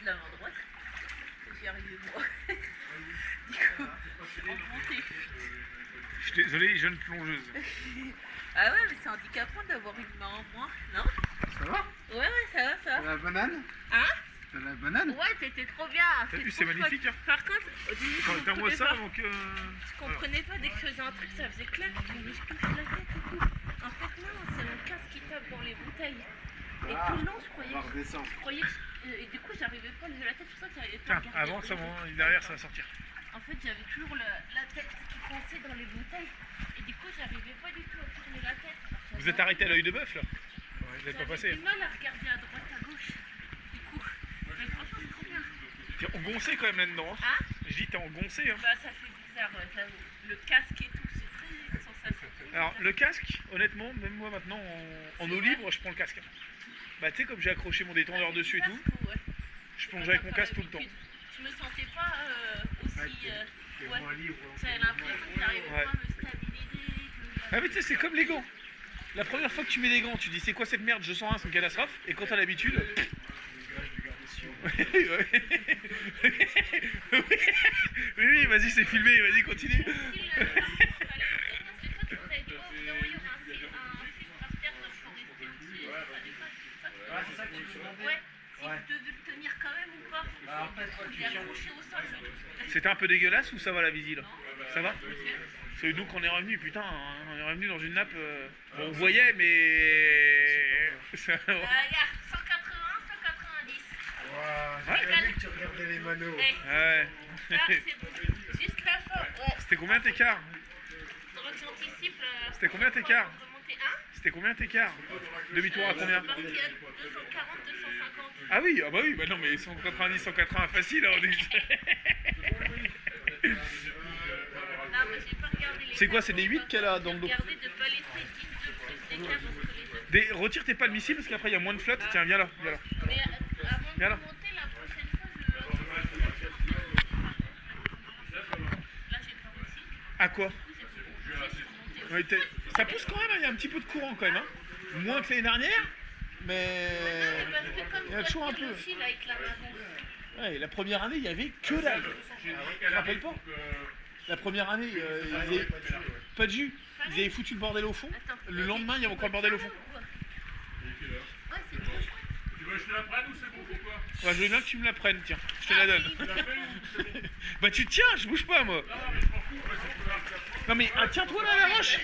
la main droite. J'y arrivais moi. Du coup, en montée. Je suis désolé, jeune plongeuse. Ah ouais, mais c'est handicapant d'avoir une main en moins, non? Ça va? Ouais, ça va, ça T'as va. la banane? Hein? T'as la banane? Ouais, t'étais trop bien. T'as vu, c'est magnifique, hein. Par contre, au début, je T'envoies comprenais ça pas. avant que... Je comprenais pas, dès que je faisais un truc, ça faisait clac, mais je touche la tête et tout. En fait, non, c'est mon casque qui tape dans les bouteilles. Et tout le long, je croyais et du coup, j'arrivais pas à lever la tête, c'est pour ça que j'arrivais pas à Tiens, regarder. avance, derrière ça va sortir. En fait, j'avais toujours la tête qui coinçait dans les bouteilles. Et du coup, j'arrivais pas du tout à tourner la tête. Vous êtes arrêté à l'œil de bœuf là? Vous n'êtes pas passé? J'avais du mal à regarder à droite, à gauche. Du coup, mais franchement, c'est trop bien. T'es engoncé quand même là-dedans. Hein. Hein? Je dis t'es engoncé. Hein. Bah, ça fait bizarre, ouais, j'avoue. Le casque et tout, c'est très sensation. Alors le casque, honnêtement, même moi maintenant en eau libre, je prends le casque. Bah tu sais, comme j'ai accroché mon détendeur dessus et tout, Ouais. je plonge avec mon casque tout le temps. Je me sentais pas aussi. Ouais. J'avais l'impression que j'arrivais pas à me stabiliser. Ah mais tu sais, c'est comme les gants. La première fois que tu mets des gants, tu dis c'est quoi cette merde, je sens rien, c'est une catastrophe. Et quand t'as l'habitude... oui, vas-y, c'est filmé, vas-y, continue. C'est ça que tu me demandais? Ouais, si tu devais le tenir quand même ou pas. Bah, en fait, Il est accroché au sol, le truc. C'était un peu dégueulasse ou ça va la visite là? Ça va? C'est nous qu'on est revenu, putain, on est revenu dans une nappe. Bon, on voyait, mais. Regarde, 180, 190. J'ai vu que tu regardais les manos. Ouais. Ça, c'est juste la fin. Ouais. C'était combien t'écart? J'anticipe. C'était combien t'écart? Remonter 1. C'était combien t'écart? Demi-tour à combien? Parti à 240, 250. Ah oui, bah non, mais 190, 180 facile, hein, on est... Non, mais j'ai pas regardé les. C'est quoi, c'est des 8 qu'elle a dans le dos? Regardez de pas laisser 10 de plus d'écart entre les deux. Retire tes palmes ici parce qu'après il y a moins de flotte. Tiens, viens là, viens là. Mais avant de Viens là. monter, la prochaine fois, là, j'ai pas réussi. À quoi? J'ai Ouais, ça pousse quand même, hein, il y a un petit peu de courant quand même. Hein. Moins que l'année dernière, mais parce que comme il y a toujours un peu. le fil avec la main. Ouais, la première année, il y avait que dalle. Tu te rappelles pas? La première année, ils avaient pas de jus. Ils avaient foutu le bordel au fond. Le lendemain, il y avait encore le bordel au fond. Ouais, c'est trop chouette. Tu veux que je te la prenne ou c'est bon pour toi? Ouais, je veux bien que tu me la prennes, tiens, je te la donne. Tu la fais ou c'est bon? Bah tu tiens, je bouge pas moi. Non mais tiens-toi là à la roche.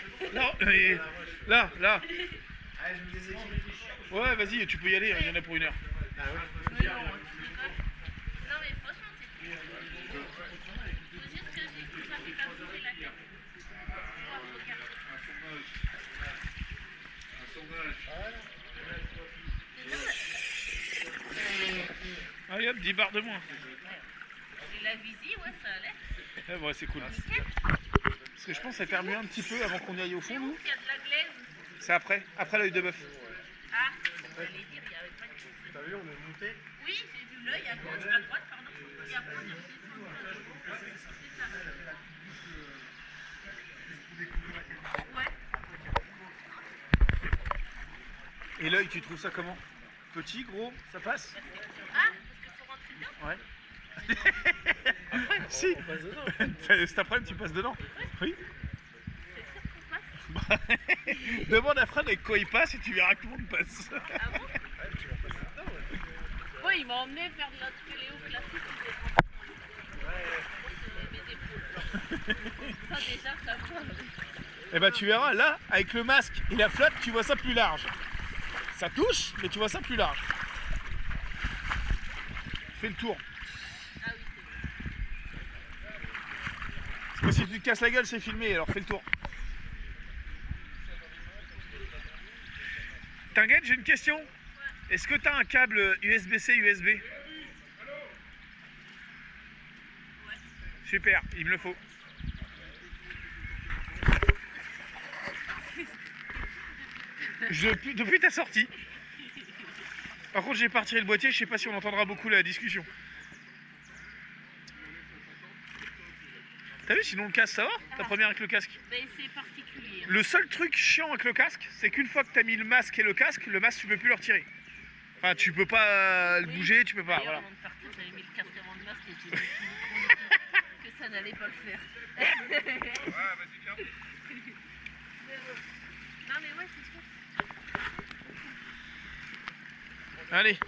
Là, là. Ah, je me déséquilibre. Ouais, vas-y, tu peux y aller, il y en a pour 1 heure. Ah ouais? Mais non, tu rigoles. Non, mais franchement, c'est cool. Faut juste que j'arrive à bouger la tête. Oh, regarde. Allez hop, 10 barres de moins. Et la visite, ouais, ça allait. Ouais, c'est cool. Nickel. Parce que je pense que ça permet un petit peu avant qu'on y aille au C'est fond, où nous. qu'il y a de la glaise? C'est après l'œil de bœuf. Ah, j'allais dire, il n'y avait pas de glaise. T'as vu, on est monté? Oui, j'ai vu l'œil à gauche, à droite, pardon. Et après, on est redescendu. C'est ça. Ouais. Et l'œil, tu trouves ça comment? Petit, gros, ça passe? Ah, parce qu'il faut rentrer dedans? Si. Cet après-midi, tu passes dedans? Oui. C'est sûr qu'on passe. Demande à Fred avec quoi il passe et tu verras que tout le monde passe. Ah bon? Ouais, il m'a emmené faire de la spéléo classique. Mes épaules. Ça déjà, ça va. Et bah tu verras, là, avec le masque et la flotte, tu vois ça plus large. Ça touche, mais tu vois ça plus large. Fais le tour. Ah oui, c'est bon. Parce que si tu te casses la gueule, c'est filmé, alors fais le tour. T'inquiète, j'ai une question. Est-ce que t'as un câble USB-C, USB? Super, il me le faut. Depuis ta sortie. Par contre, j'ai pas retiré le boîtier, je sais pas si on entendra beaucoup la discussion. T'as vu, sinon le casque ça va? Ta première avec le casque? Mais c'est particulier. Le seul truc chiant avec le casque, c'est qu'une fois que t'as mis le masque, tu peux plus le retirer. Enfin, tu peux pas le bouger, tu peux pas. D'ailleurs, Voilà. avant de partir, mis le casque avant le masque et j'ai dit que ça n'allait pas le faire. Ouais, vas-y, viens. Non mais ouais, c'est sûr. Allez.